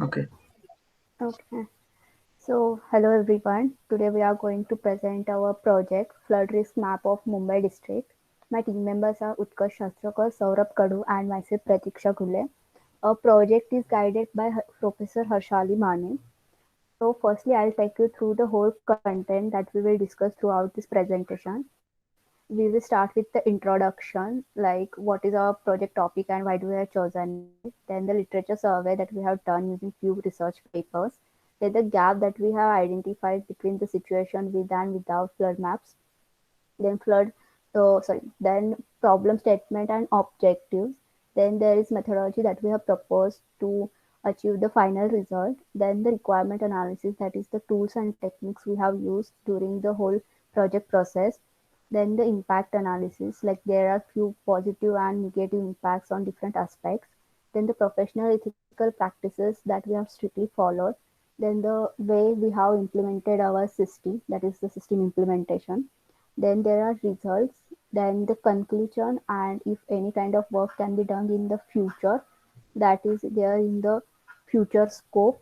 Okay. Okay. So, hello everyone. Today we are going to present our project Flood Risk Map of Mumbai District. My team members are Utkarsh Shastrakar, Saurabh Kadu and myself Pratiksha Ghule. Our project is guided by Professor Harshali Mane. So, firstly, I'll take you through the whole content that we will discuss throughout this presentation. We will start with the introduction, like what is our project topic and why do we have chosen it. Then the literature survey that we have done using few research papers. Then the gap that we have identified between the situation with and without flood maps. Then then problem statement and objectives. Then there is methodology that we have proposed to achieve the final result. Then the requirement analysis, that is the tools and techniques we have used during the whole project process. Then the impact analysis, like there are few positive and negative impacts on different aspects. Then the professional ethical practices that we have strictly followed. Then the way we have implemented our system, that is the system implementation. Then there are results, then the conclusion, and if any kind of work can be done in the future, that is there in the future scope.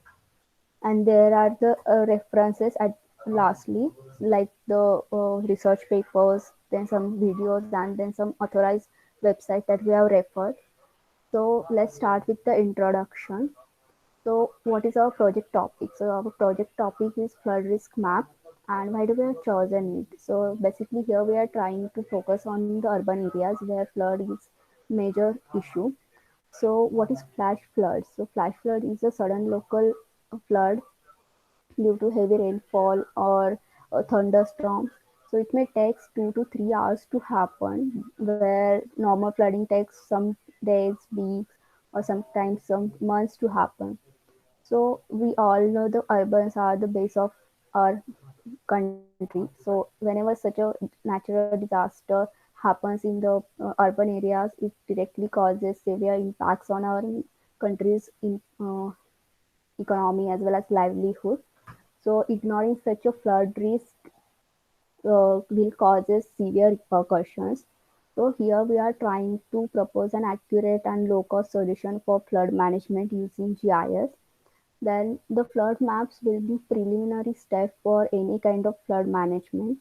And there are the references at lastly, like the research papers, then some videos, and then some authorized website that we have referred. So let's start with the introduction. So, what is our project topic? So, our project topic is flood risk map, and why do we have chosen it? So, basically, here we are trying to focus on the urban areas where flood is major issue. So, what is flash flood? So, flash flood is a sudden local flood due to heavy rainfall or a thunderstorm. So, it may take 2 to 3 hours to happen, where normal flooding takes some days, weeks, or sometimes some months to happen. So we all know the urbans are the base of our country. So whenever such a natural disaster happens in the urban areas, it directly causes severe impacts on our country's economy as well as livelihood. So ignoring such a flood risk will causes severe repercussions. So here we are trying to propose an accurate and low cost solution for flood management using GIS. Then the flood maps will be preliminary step for any kind of flood management.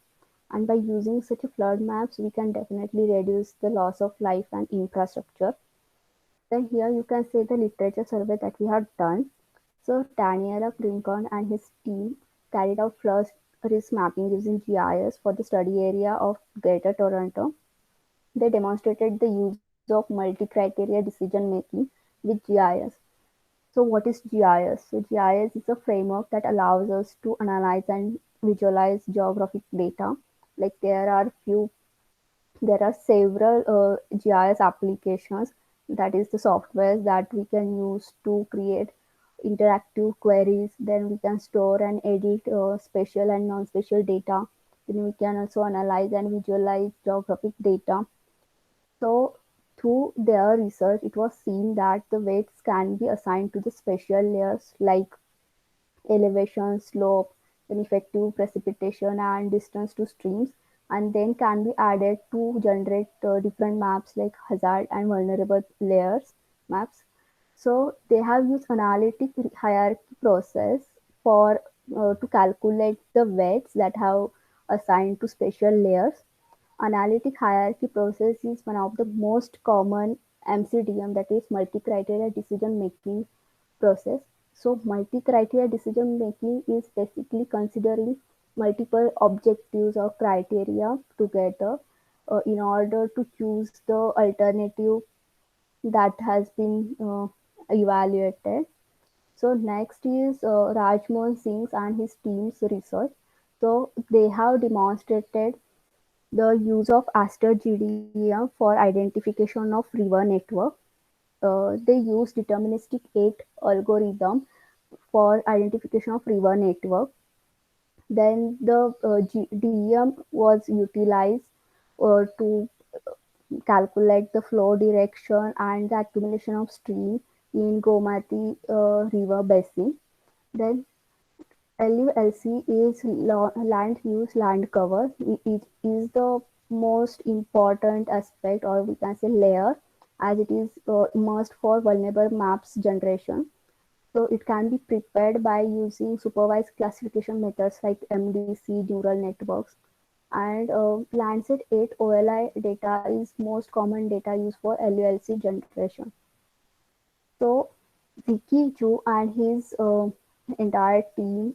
And by using such a flood maps, we can definitely reduce the loss of life and infrastructure. Then here you can see the literature survey that we have done. So Daniela Brinkon and his team carried out flood risk mapping using GIS for the study area of Greater Toronto. They demonstrated the use of multi-criteria decision making with GIS. So what is GIS? So GIS is a framework that allows us to analyze and visualize geographic data. Like there are several GIS applications, that is the softwares that we can use to create interactive queries. Then we can store and edit spatial and non-spatial data. Then we can also analyze and visualize geographic data. So, through their research, it was seen that the weights can be assigned to the spatial layers like elevation, slope, then effective precipitation, and distance to streams, and then can be added to generate different maps like hazard and vulnerable layers maps. So, they have used analytic hierarchy process for to calculate the weights that have assigned to spatial layers. Analytic hierarchy process is one of the most common MCDM, that is multi-criteria decision making process. So multi-criteria decision making is basically considering multiple objectives or criteria together in order to choose the alternative that has been evaluated. So next is Rajmohan Singh and his team's research. So they have demonstrated the use of Aster GDM for identification of river network. They use deterministic 8 algorithm for identification of river network. Then the DEM was utilized to calculate the flow direction and the accumulation of stream in Gomati river basin. Then LULC is land use land cover. It is the most important aspect, or we can say layer, as it is must for vulnerable maps generation. So it can be prepared by using supervised classification methods like MDC neural networks. And Landsat 8 OLI data is most common data used for LULC generation. So Vicky Zhu and his entire team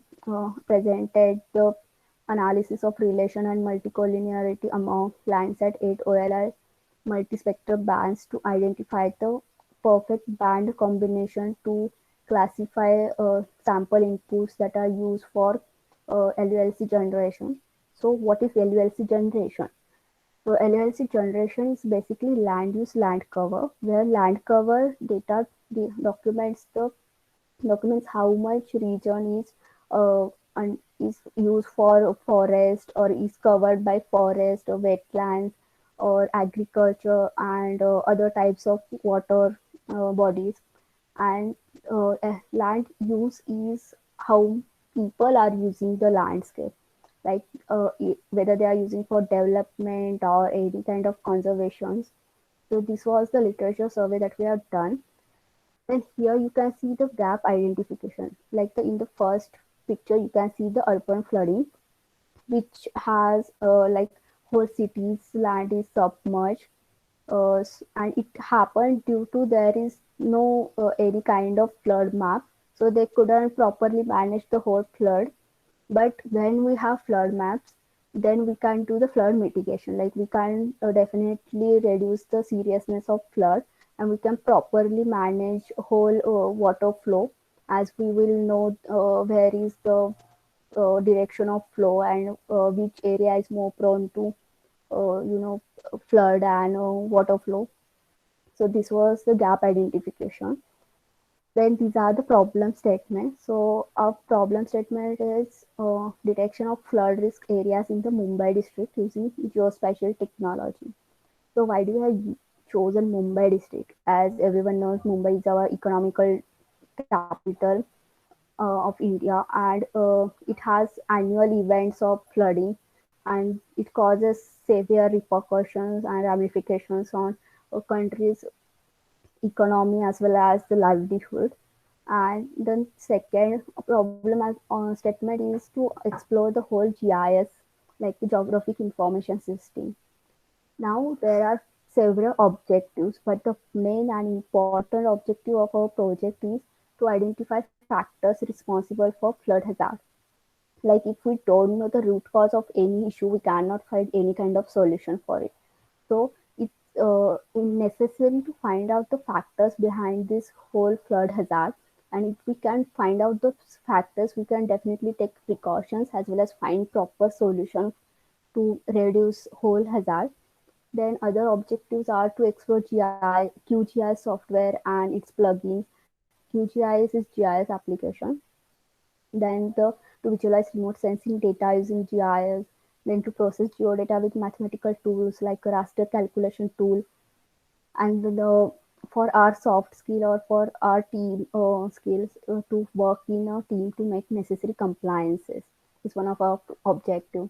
presented the analysis of relation and multicollinearity among Landsat 8 OLI multispectral bands to identify the perfect band combination to classify sample inputs that are used for LULC generation. So what is LULC generation? So LLC generation is basically land use land cover, where land cover data documents how much region is and is used for forest or is covered by forest or wetlands or agriculture and other types of water bodies. And land use is how people are using the landscape, like whether they are using for development or any kind of conservations. So this was the literature survey that we have done. And here you can see the gap identification, like in the first picture you can see the urban flooding, which has like whole cities land is submerged, and it happened due to there is no any kind of flood map, so they couldn't properly manage the whole flood. But when we have flood maps, then we can do the flood mitigation, like we can definitely reduce the seriousness of flood, and we can properly manage whole water flow, as we will know where is the direction of flow and which area is more prone to you know flood and water flow. So this was the gap identification. Then these are the problem statements. So our problem statement is detection of flood risk areas in the Mumbai district using geospatial technology. So why do we have chosen Mumbai district? As everyone knows, Mumbai is our economical capital of India, and it has annual events of flooding, and it causes severe repercussions and ramifications on a country's economy as well as the livelihood. And the second problem as statement is to explore the whole GIS, like the Geographic Information System. Now there are several objectives, but the main and important objective of our project is to identify factors responsible for flood hazard. Like if we don't know the root cause of any issue, we cannot find any kind of solution for it. So it's necessary to find out the factors behind this whole flood hazard. And if we can find out the factors, we can definitely take precautions as well as find proper solution to reduce whole hazard. Then other objectives are to explore QGIS software and its plugins. QGIS is GIS application. Then to visualize remote sensing data using GIS. Then to process geodata with mathematical tools like a raster calculation tool. And for our soft skill or for our team skills to work in a team to make necessary compliances is one of our objective.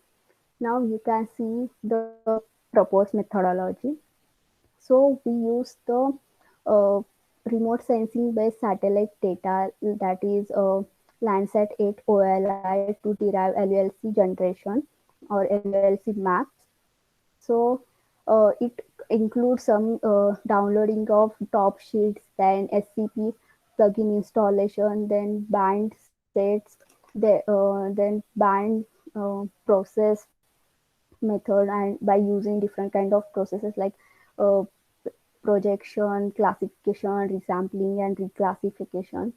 Now you can see the proposed methodology. So we use the uh, remote sensing based satellite data, that is Landsat 8 OLI, to derive LULC generation or LULC maps. So it includes some downloading of top sheets, then SCP plugin installation, then band sets, then band process method, and by using different kind of processes like uh, projection, classification, resampling, and reclassification.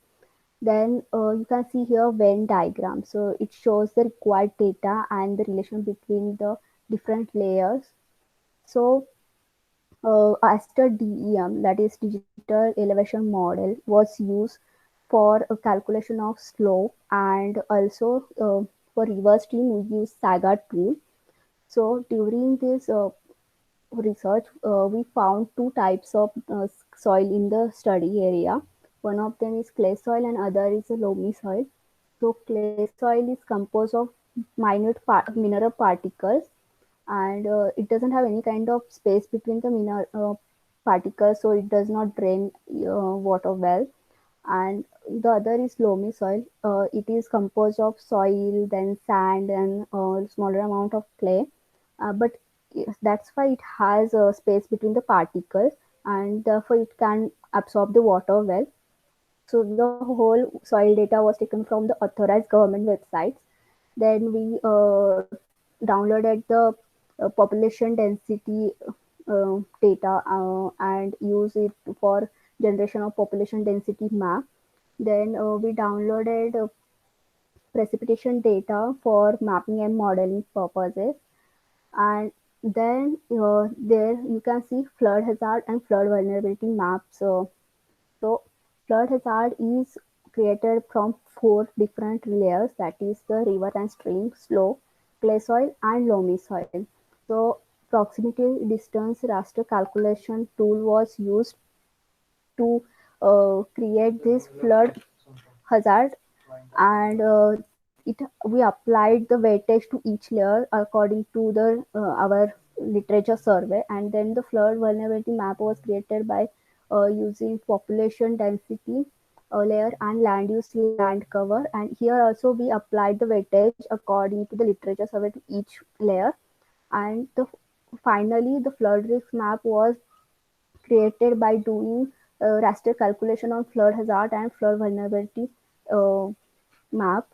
Then you can see here Venn diagram. So it shows the required data and the relation between the different layers. So Aster DEM, that is Digital Elevation Model, was used for a calculation of slope, and also for reverse stream we use Saga tool. So during this research, we found two types of soil in the study area. One of them is clay soil and other is a loamy soil. So clay soil is composed of mineral particles, and it doesn't have any kind of space between the mineral particles, so it does not drain water well. and the other is loamy soil. It is composed of soil, then sand, and smaller amount of clay. But that's why it has a space between the particles, and therefore it can absorb the water well. So the whole soil data was taken from the authorized government websites. Then we downloaded the population density data and use it for generation of population density map. Then we downloaded precipitation data for mapping and modeling purposes. And then there you can see flood hazard and flood vulnerability maps. So flood hazard is created from four different layers, that is the river and stream, slope, clay soil and loamy soil. So proximity distance raster calculation tool was used to create this flood hazard, and we applied the weightage to each layer according to the our literature survey. And then the flood vulnerability map was created by using population density layer and land use land cover, and here also we applied the weightage according to the literature survey to each layer. And finally the flood risk map was created by doing raster calculation on flood hazard and flood vulnerability uh, map.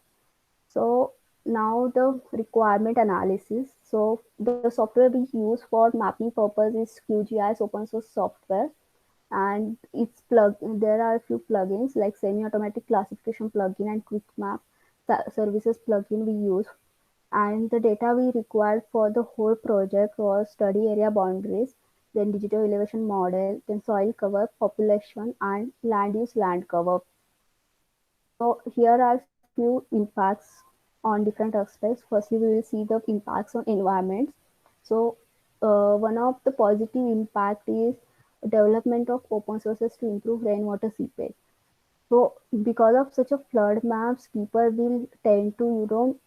So now the requirement analysis. So the software we use for mapping purpose is QGIS open source software, and it's plug. There are a few plugins like semi-automatic classification plugin and quick map services plugin we use. And the data we required for the whole project was study area boundaries, then digital elevation model, then soil cover, population, and land use land cover. So here are few impacts on different aspects. Firstly, we will see the impacts on environments. So one of the positive impact is development of open sources to improve rainwater seepage. So because of such a flood maps, people will tend to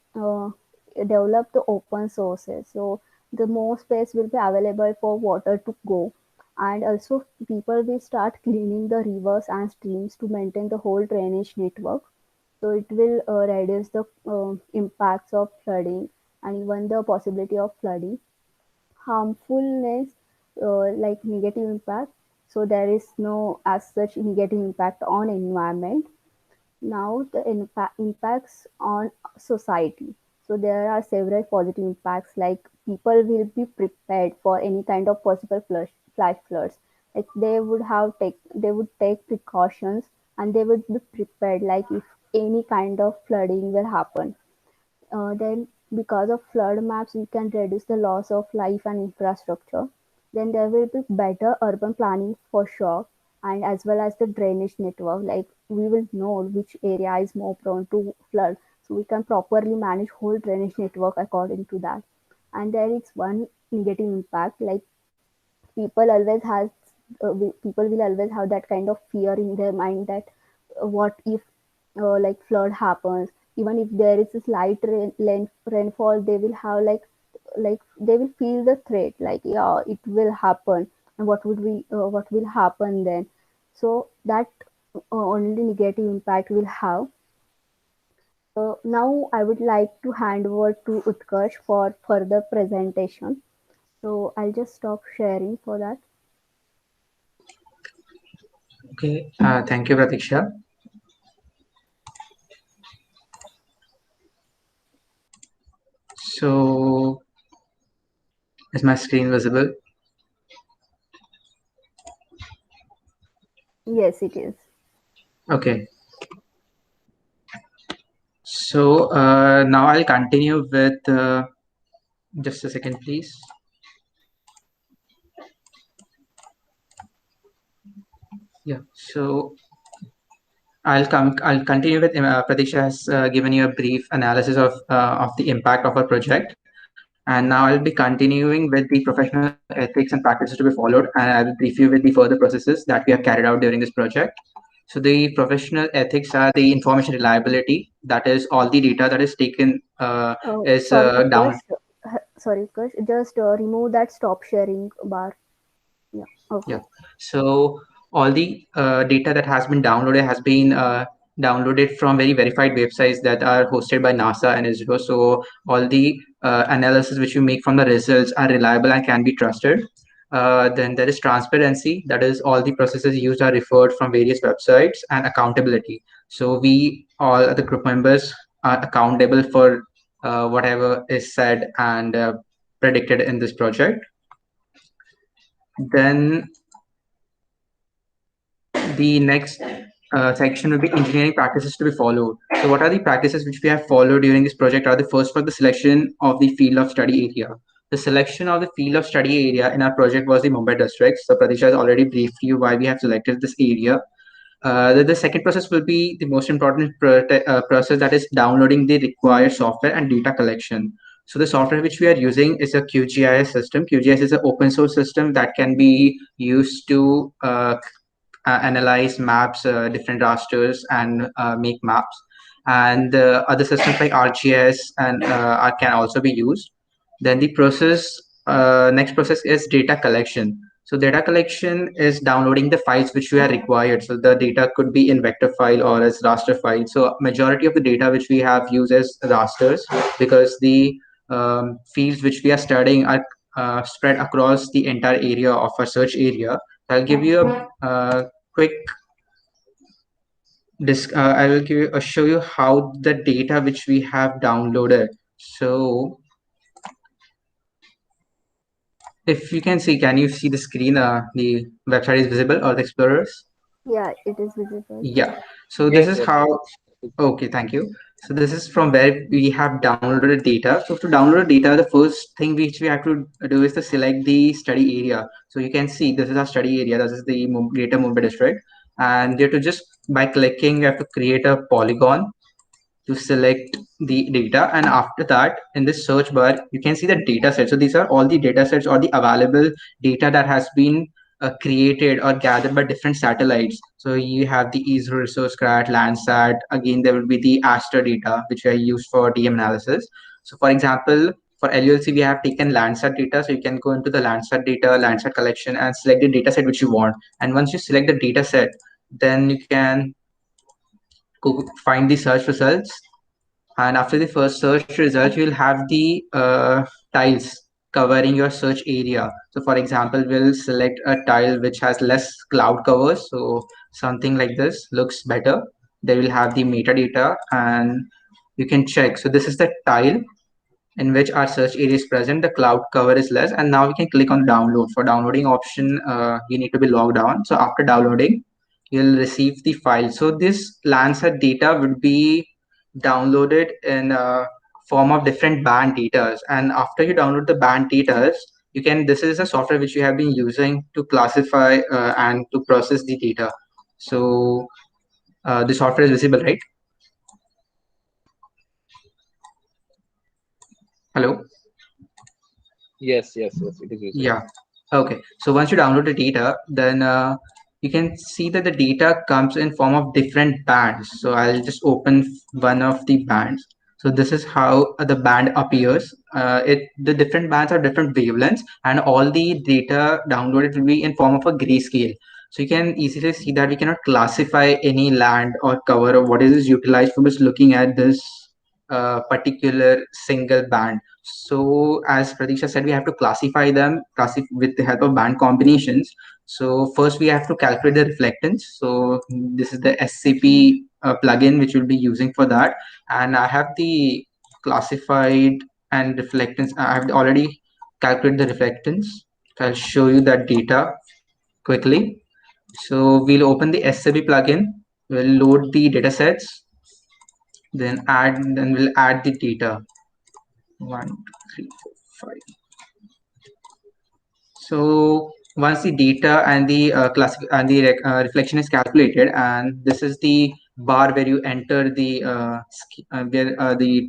develop the open sources. So the more space will be available for water to go, and also people will start cleaning the rivers and streams to maintain the whole drainage network. So it will reduce the impacts of flooding and even the possibility of flooding. Harmfulness, like negative impact. So there is no as such negative impact on environment. Now the impacts on society. So there are several positive impacts, like people will be prepared for any kind of possible flash floods. Like they would take precautions, and they would be prepared like if any kind of flooding will happen. Then because of flood maps, we can reduce the loss of life and infrastructure. Then there will be better urban planning for sure, and as well as the drainage network. Like we will know which area is more prone to flood, so we can properly manage whole drainage network according to that. And there is one negative impact, like people always has people will always have that kind of fear in their mind that what if like flood happens. Even if there is a slight rainfall, they will have like they will feel the threat, like yeah, it will happen, and what will happen then. So that only negative impact will have. Now I would like to hand over to Utkarsh for further presentation. So I'll just stop sharing for that. Okay, thank you, Pratiksha. So, is my screen visible? Yes, it is. Okay, so now I'll continue with just a second, please. Yeah, so I'll continue with Pratiksha has given you a brief analysis of the impact of our project, and now I'll be continuing with the professional ethics and practices to be followed, and I will brief you with the further processes that we have carried out during this project. So the professional ethics are the information reliability, that is all the data that is taken is Sorry, down. Utkarsh. Sorry, Utkarsh. Just remove that stop sharing bar. Yeah. Yeah. Okay. So all the data that has been downloaded has been downloaded from very verified websites that are hosted by NASA and ISRO. So all the analysis which you make from the results are reliable and can be trusted. Then there is transparency, that is all the processes used are referred from various websites, and accountability. So we all the group members are accountable for whatever is said and predicted in this project. Then the next section will be engineering practices to be followed. So what are the practices which we have followed during this project are the first was the selection of the field of study area. The selection of the field of study area in our project was the Mumbai district. So Pratisha has already briefed you why we have selected this area. The second process will be the most important process, that is downloading the required software and data collection. So the software which we are using is a QGIS system. QGIS is an open source system that can be used to analyze maps, different rasters, and make maps. And other systems like ArcGIS and can also be used. Then the next process is data collection. So data collection is downloading the files which we are required. So the data could be in vector file or as raster file. So majority of the data which we have used as rasters, because the fields which we are studying are spread across the entire area of our search area. I'll give you a quick I will show you how the data which we have downloaded. So if you can see, can you see the screen? The website is visible, or the explorers? Yeah, it is visible. Yeah. So this Yes, is yes. how. Okay, thank you. So this is from where we have downloaded data. So to download data, the first thing which we have to do is to select the study area. So you can see this is our study area. This is the Greater Mumbai district, and you have to just by clicking, you have to create a polygon to select the data, and after that in this search bar you can see the data set. So these are all the data sets or the available data that has been created or gathered by different satellites. So you have the ISRO, Resourcecrat, Landsat. Again, there will be the Aster data which are used for DM analysis. So for example, for LULC we have taken Landsat data. So you can go into the Landsat data, Landsat collection, and select the data set which you want. And once you select the data set, then you can go find the search results, and after the first search result you'll have the tiles covering your search area. So for example, we'll select a tile which has less cloud covers, so something like this looks better. They will have the metadata, and you can check. So this is the tile in which our search area is present, the cloud cover is less, and now we can click on download. For downloading option, you need to be logged on. So after downloading, you'll receive the file. So this Landsat data would be downloaded in a form of different band data. And after you download the band data, you can, this is a software which you have been using to classify and to process the data. So the software is visible, right? Hello? Yes, yes, yes. It is visible. Yeah. Okay. So once you download the data, then you can see that the data comes in form of different bands. So I'll just open one of the bands. So this is how the band appears. The different bands are different wavelengths, and all the data downloaded will be in form of a grayscale. So you can easily see that we cannot classify any land or cover or what is utilized from just looking at this particular single band. So as Pratisha said, we have to classify them with the help of band combinations. So first we have to calculate the reflectance. So this is the SCP plugin which we'll be using for that. And I have the classified and reflectance. I have already calculated the reflectance. I'll show you that data quickly. So we'll open the SCP plugin. We'll load the data sets, then we'll add the data. 1, 2, 3, 4, 5. So once the data and the reflection is calculated, and this is the bar where you enter the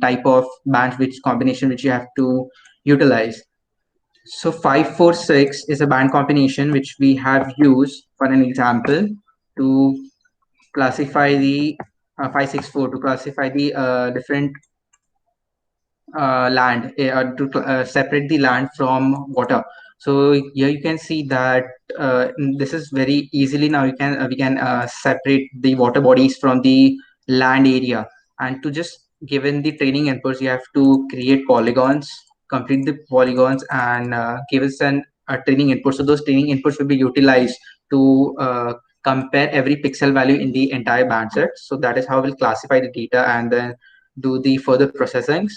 type of band which combination which you have to utilize. So 546 is a band combination which we have used for an example to classify the 564 to classify the different land, to separate the land from water. So here you can see that this is very easily now we can separate the water bodies from the land area. And to just given the training inputs, you have to create polygons, complete the polygons, and give us a training input. So those training inputs will be utilized to compare every pixel value in the entire band set. So that is how we'll classify the data and then do the further processings.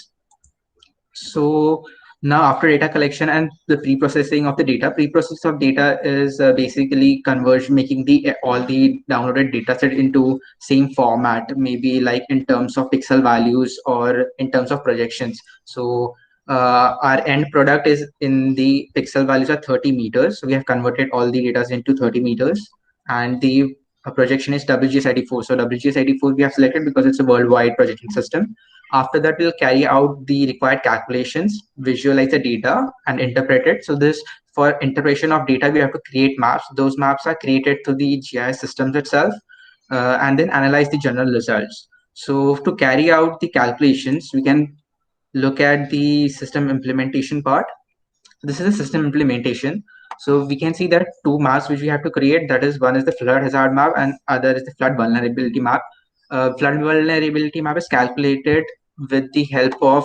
So now after data collection and the pre-processing of the data, pre-processing of data is basically converge, making the all the downloaded data set into same format, maybe like in terms of pixel values or in terms of projections. So our end product is in the pixel values are 30 meters. So we have converted all the data into 30 meters, and the projection is WGS84. So WGS84 we have selected because it's a worldwide projection system. After that, we'll carry out the required calculations, visualize the data, and interpret it. So this, for interpretation of data, we have to create maps. Those maps are created to the GIS systems itself, and then analyze the general results. So to carry out the calculations, we can look at the system implementation part. This is a system implementation. So we can see there are two maps which we have to create. That is, one is the flood hazard map and other is the flood vulnerability map. Flood vulnerability map is calculated with the help of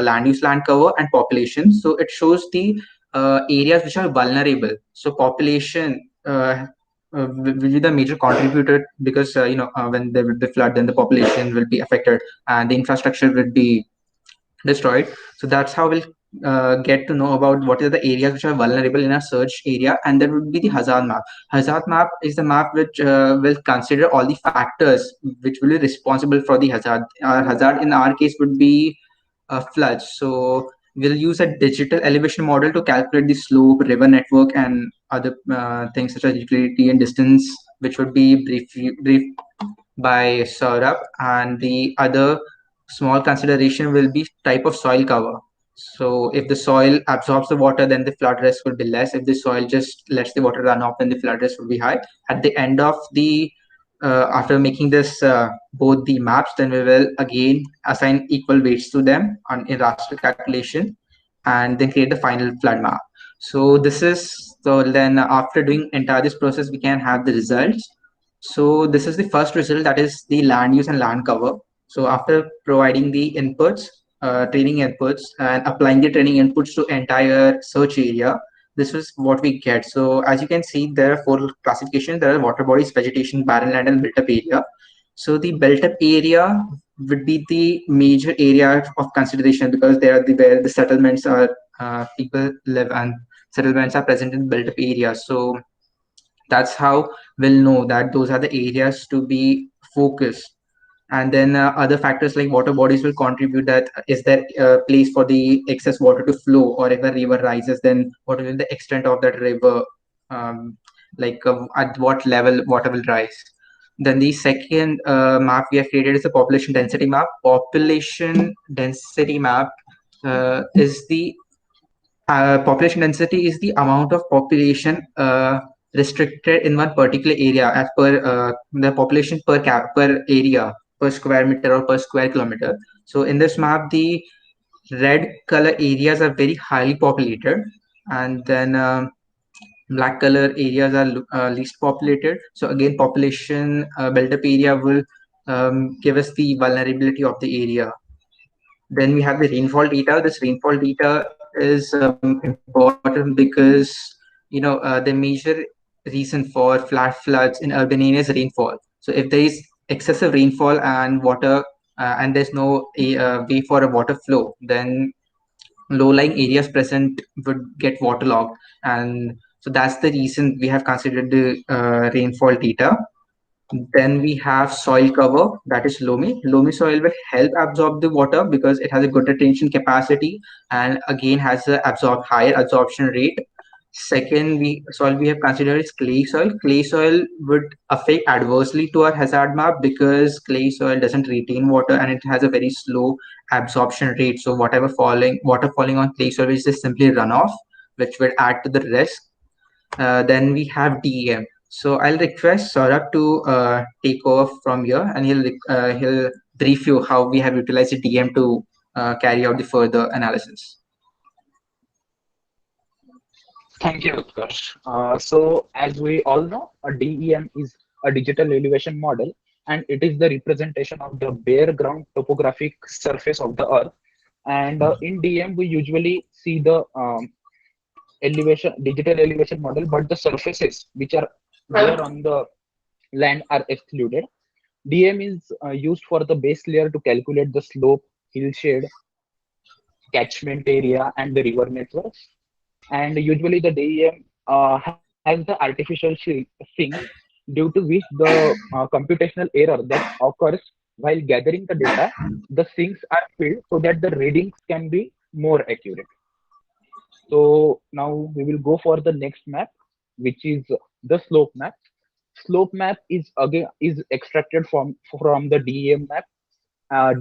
land use, land cover, and population. So it shows the areas which are vulnerable. So population will be the major contributor, because when there will be flood, then the population will be affected and the infrastructure will be destroyed. So that's how we'll get to know about what are the areas which are vulnerable in our search area. And there would be the hazard map. Hazard map is the map which will consider all the factors which will be responsible for the hazard. Our hazard in our case would be floods. So we'll use a digital elevation model to calculate the slope, river network, and other things such as utility and distance, which would be brief by Saurabh. And the other small consideration will be type of soil cover. So if the soil absorbs the water, then the flood risk will be less. If the soil just lets the water run off, then the flood risk will be high. At the end of the after making this both the maps, then we will again assign equal weights to them on in raster calculation, and then create the final flood map. So this is, so then after doing entire this process, we can have the results. So this is the first result, that is the land use and land cover. So after providing the inputs, training inputs, and applying the training inputs to entire search area, this is what we get. So as you can see, there are four classifications. There are water bodies, vegetation, barren land, and built up area. So the built up area would be the major area of consideration, because they are the where the settlements are, people live, and settlements are present in built up areas. So that's how we'll know that those are the areas to be focused. And then other factors like water bodies will contribute, that is there a place for the excess water to flow, or if a river rises, then what will be the extent of that river, um, at what level water will rise. Then the second map we have created is a population density map. Population density map is the population density is the amount of population restricted in one particular area as per the population per area, per square meter or per square kilometer. So in this map, the red color areas are very highly populated, and then black color areas are least populated. So again, population built up area will give us the vulnerability of the area. Then we have the rainfall data. This rainfall data is important because the major reason for flash floods in urban areas is rainfall. So if there is excessive rainfall and water, and there's no way for a water flow, then low-lying areas present would get waterlogged. And so that's the reason we have considered the rainfall data. Then we have soil cover, that is loamy. Loamy soil will help absorb the water because it has a good retention capacity, and again has a higher absorption rate. Second, soil we have considered is clay soil. Clay soil would affect adversely to our hazard map because clay soil doesn't retain water and it has a very slow absorption rate. So whatever water falling on clay soil is just simply runoff, which would add to the risk. Then we have DEM. So I'll request Saurabh to take over from here, and he'll brief you how we have utilized the DEM to carry out the further analysis. Thank you, Utkarsh. So, as we all know, a DEM is a digital elevation model, and it is the representation of the bare ground topographic surface of the Earth. And in DEM, we usually see the digital elevation model, but the surfaces which are there on the land are excluded. DM is used for the base layer to calculate the slope, hillshade, catchment area, and the river networks. And usually the DEM has the artificial sinks due to which the computational error that occurs while gathering the data, the sinks are filled so that the readings can be more accurate. So now we will go for the next map, which is the slope map. Slope map is again is extracted from the DEM map,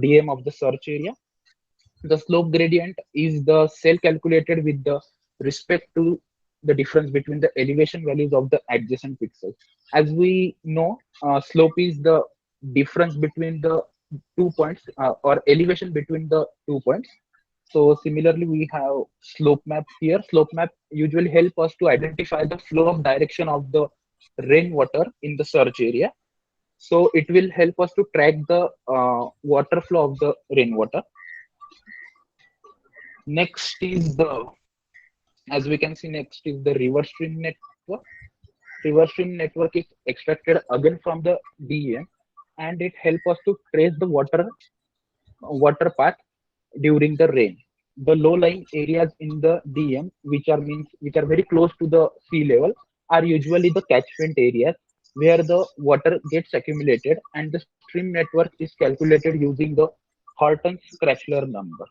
DEM of the search area. The slope gradient is the cell calculated with the respect to the difference between the elevation values of the adjacent pixels. As we know, slope is the difference between the 2 points or elevation between the 2 points. So similarly, we have slope map here. Slope map usually help us to identify the flow of direction of the rainwater in the search area. So it will help us to track the water flow of the rainwater. Next is as we can see, next is the river stream network. River stream network is extracted again from the DEM, and it helps us to trace the water path during the rain. The low-lying areas in the DM, which are very close to the sea level, are usually the catchment areas where the water gets accumulated, and the stream network is calculated using the Horton's-Krachler number.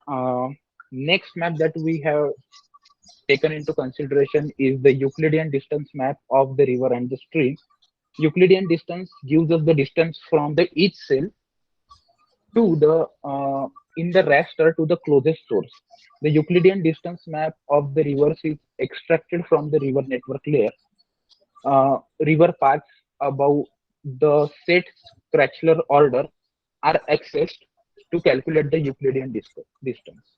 Uh, Next map that we have taken into consideration is the Euclidean distance map of the river and the stream. Euclidean distance gives us the distance from the each cell to the in the raster to the closest source. The Euclidean distance map of the rivers is extracted from the river network layer. River paths above the set Krachler order are accessed to calculate the Euclidean distance.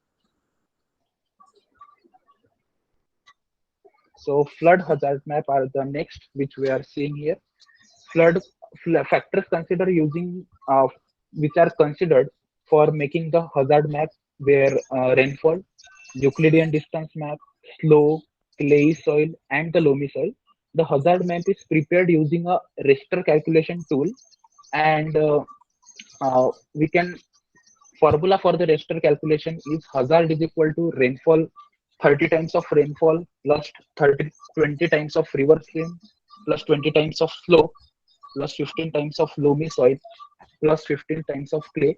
So flood hazard map are the next, which we are seeing here. Flood factors consider using which are considered for making the hazard map where rainfall, Euclidean distance map, slow, clay soil, and the loamy soil. The hazard map is prepared using a raster calculation tool, and we can formula for the raster calculation is hazard is equal to rainfall 30 times of rainfall plus 20 times of river stream plus 20 times of slope plus 15 times of loamy soil plus 15 times of clay.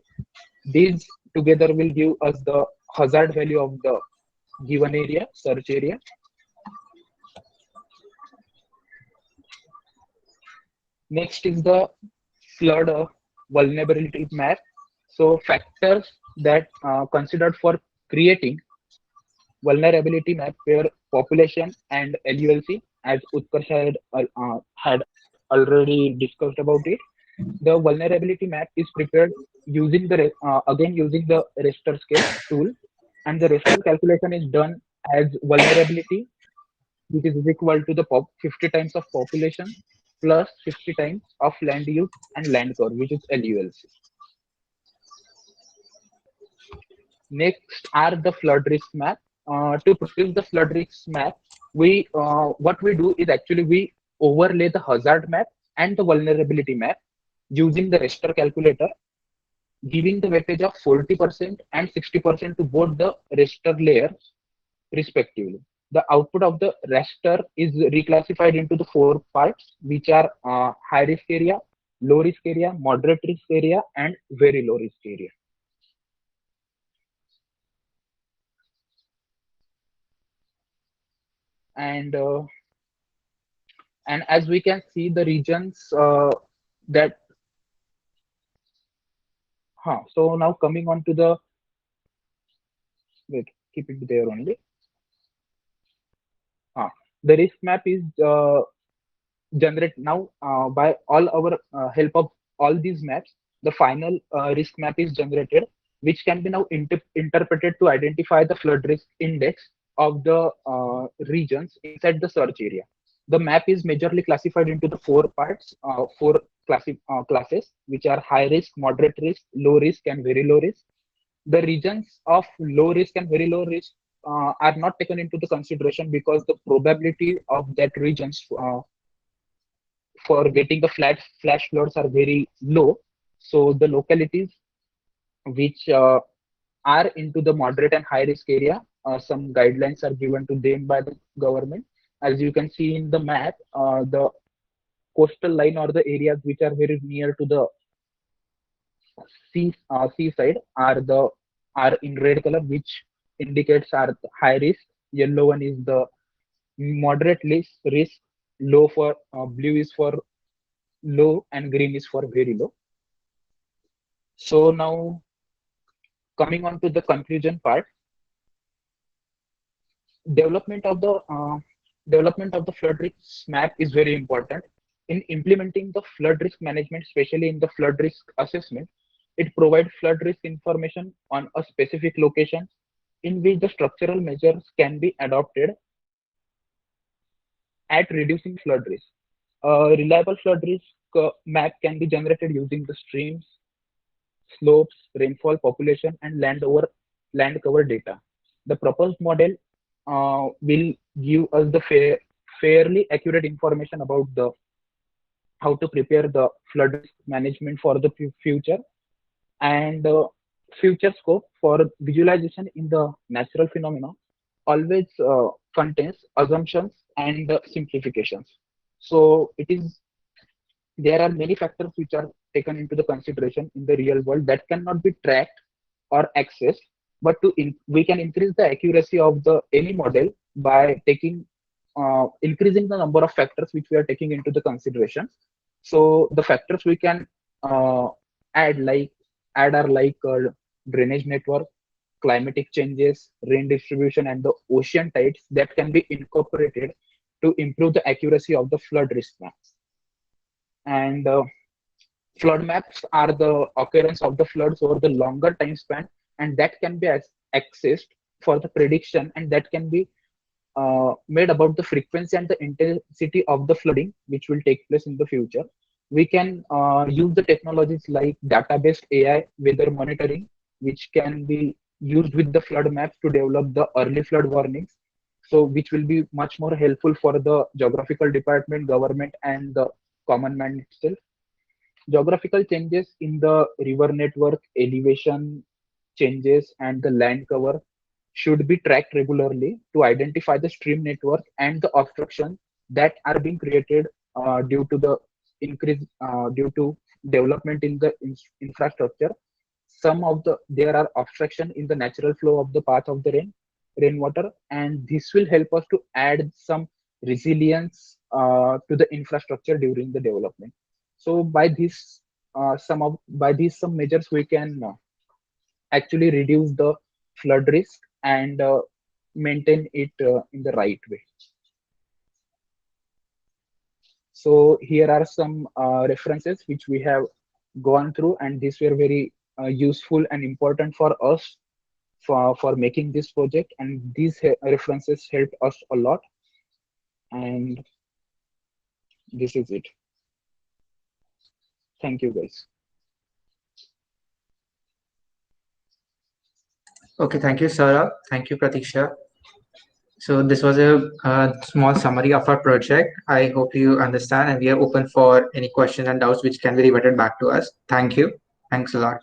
These together will give us the hazard value of the given area, search area. Next is the flood vulnerability map. So factors that considered for creating vulnerability map where population and LULC, as Utkarsh had already discussed about it. The vulnerability map is prepared using the again using the raster scale tool, and the raster calculation is done as vulnerability, which is equal to the 50 times of population plus 50 times of land use and land cover, which is LULC. Next are the flood risk map. To produce the flood risk map, we what we do is actually we overlay the hazard map and the vulnerability map using the raster calculator, giving the weightage of 40% and 60% to both the raster layers respectively. The output of the raster is reclassified into the 4 parts, which are high risk area, low risk area, moderate risk area, and very low risk area. And as we can see, the regions that so now coming on to the wait, keep it there only. The risk map is generated now by all our help of all these maps. The final risk map is generated which can be now interpreted to identify the flood risk index of the regions inside the search area. The map is majorly classified into the four parts, classes, which are high risk, moderate risk, low risk, and very low risk. The regions of low risk and very low risk are not taken into the consideration because the probability of that regions for getting the flash floods are very low. So the localities which are into the moderate and high risk area, some guidelines are given to them by the government. As you can see in the map, the coastal line or the areas which are very near to the seaside are in red color, which indicates are the high risk. Yellow one is the moderate risk. Low for blue is for low, and green is for very low. So now coming on to the conclusion part, development of the flood risk map is very important in implementing the flood risk management, especially in the flood risk assessment. It provides flood risk information on a specific location in which the structural measures can be adopted at reducing flood risk. A reliable flood risk map can be generated using the streams, slopes, rainfall, population, and land cover data. The proposed model will give us the fairly accurate information about the how to prepare the flood risk management for the future, and future scope for visualization in the natural phenomena always contains assumptions and simplifications. So there are many factors which are taken into the consideration in the real world that cannot be tracked or accessed, but we can increase the accuracy of the any model by increasing the number of factors which we are taking into the consideration. So the factors we can add are like drainage network, climatic changes, rain distribution, and the ocean tides that can be incorporated to improve the accuracy of the flood risk maps. And flood maps are the occurrence of the floods over the longer time span, and that can be accessed for the prediction, and that can be made about the frequency and the intensity of the flooding which will take place in the future. We can use the technologies like data-based AI weather monitoring, which can be used with the flood maps to develop the early flood warnings. So which will be much more helpful for the geographical department, government, and the common man itself. Geographical changes in the river network, elevation changes, and the land cover should be tracked regularly to identify the stream network and the obstruction that are being created due to the due to development in the infrastructure. There are obstruction in the natural flow of the path of the rainwater, and this will help us to add some resilience to the infrastructure during the development. So by some measures we can actually reduce the flood risk and maintain it in the right way. So here are some references which we have gone through, and these were very useful and important for us for making this project, and these references helped us a lot. And this is it. Thank you, guys. Okay, thank you, Saurabh. Thank you, Pratiksha. So this was a small summary of our project. I hope you understand, and we are open for any questions and doubts which can be reverted back to us. Thank you. Thanks a lot.